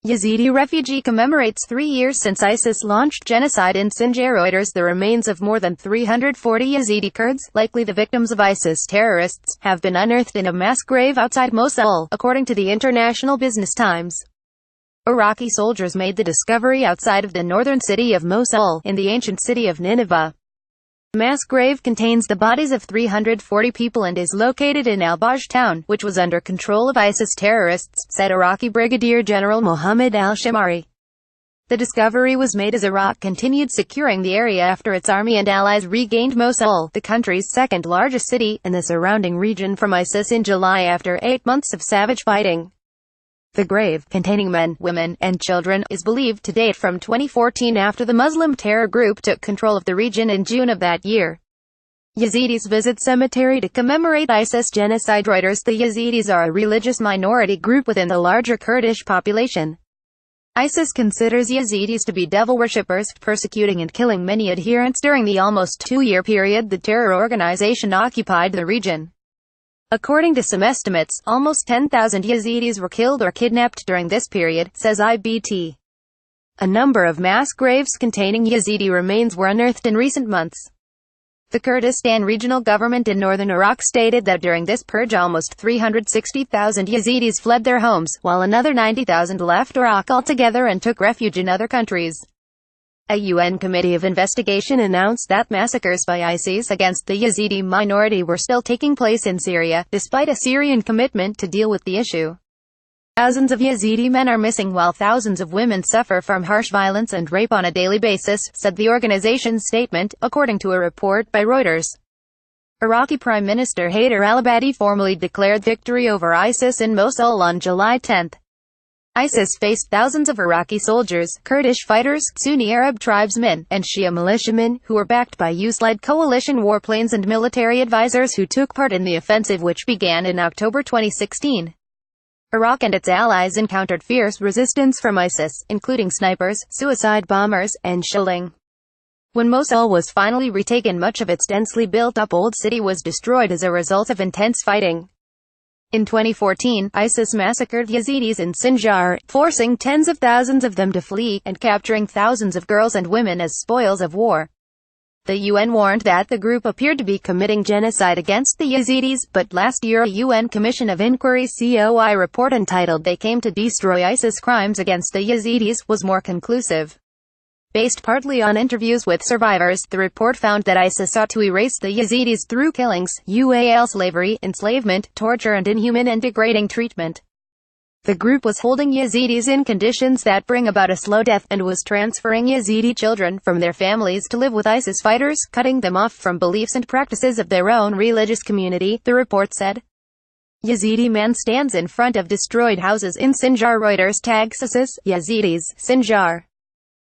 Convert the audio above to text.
Yazidi refugee commemorates 3 years since ISIS launched genocide in SinjarReuters. The remains of more than 340 Yazidi Kurds, likely the victims of ISIS terrorists, have been unearthed in a mass grave outside Mosul, according to the International Business Times. Iraqi soldiers made the discovery outside of the northern city of Mosul, in the ancient city of Nineveh. The mass grave contains the bodies of 340 people and is located in alBaaj town, which was under control of ISIS terrorists, said Iraqi Brigadier General Mohammed al-Shimari. The discovery was made as Iraq continued securing the area after its army and allies regained Mosul, the country's second-largest city, and the surrounding region from ISIS in July after 8 months of savage fighting. The grave, containing men, women, and children, is believed to date from 2014 after the Muslim terror group took control of the region in June of that year. Yazidis visit cemetery to commemorate ISIS genocide. Reuters. The Yazidis are a religious minority group within the larger Kurdish population. ISIS considers Yazidis to be devil worshippers, persecuting and killing many adherents during the almost 2-year period the terror organization occupied the region. According to some estimates, almost 10,000 Yazidis were killed or kidnapped during this period, says IBT. A number of mass graves containing Yazidi remains were unearthed in recent months. The Kurdistan Regional Government in northern Iraq stated that during this purge almost 360,000 Yazidis fled their homes, while another 90,000 left Iraq altogether and took refuge in other countries. A UN committee of investigation announced that massacres by ISIS against the Yazidi minority were still taking place in Syria, despite a Syrian commitment to deal with the issue. Thousands of Yazidi men are missing while thousands of women suffer from harsh violence and rape on a daily basis, said the organization's statement, according to a report by Reuters. Iraqi Prime Minister Haider al-Abadi formally declared victory over ISIS in Mosul on July 10. ISIS faced thousands of Iraqi soldiers, Kurdish fighters, Sunni Arab tribesmen, and Shia militiamen, who were backed by US-led coalition warplanes and military advisors who took part in the offensive which began in October 2016. Iraq and its allies encountered fierce resistance from ISIS, including snipers, suicide bombers, and shelling. When Mosul was finally retaken, much of its densely built-up old city was destroyed as a result of intense fighting. In 2014, ISIS massacred Yazidis in Sinjar, forcing tens of thousands of them to flee, and capturing thousands of girls and women as spoils of war. The UN warned that the group appeared to be committing genocide against the Yazidis, but last year a UN Commission of Inquiry (COI) report entitled "They Came to Destroy ISIS Crimes Against the Yazidis" was more conclusive. Based partly on interviews with survivors, the report found that ISIS sought to erase the Yazidis through killings, slavery, enslavement, torture and inhuman and degrading treatment. The group was holding Yazidis in conditions that bring about a slow death, and was transferring Yazidi children from their families to live with ISIS fighters, cutting them off from beliefs and practices of their own religious community, the report said. Yazidi man stands in front of destroyed houses in Sinjar. Reuters. Yazidis, Sinjar.